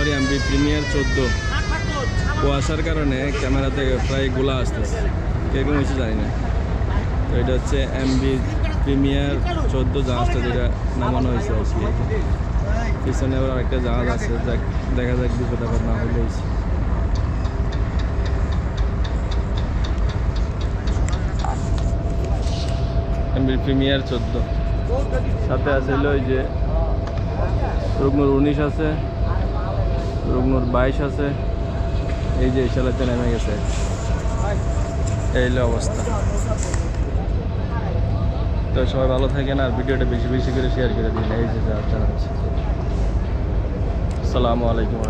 Sorry MB premier 14 কুয়াশার কারণে ক্যামেরাতে প্রায় গোলা আসতেছে, কীরকম হয়েছে জানি না। তো এটা হচ্ছে এমবি প্রিমিয়ার 14 জাহাজটা যেটা নামানো হয়েছে আজকে। পিছনে আবার আরেকটা জাহাজ আছে, দেখা যাক বিপদ আপদ না হলে হয়েছে। এমবি প্রিমিয়ার 14 সাথে আছে ওই যে রুগনুর 19 আছে, রুগনুর 22 আছে। এই যে ইশালাতে নেমে গেছে, এই হলো অবস্থা। তো সবাই ভালো থাকেন আর ভিডিওটা বেশি বেশি করে শেয়ার করে দিন। এই যে জানাচ্ছি। আসসালামু আলাইকুম।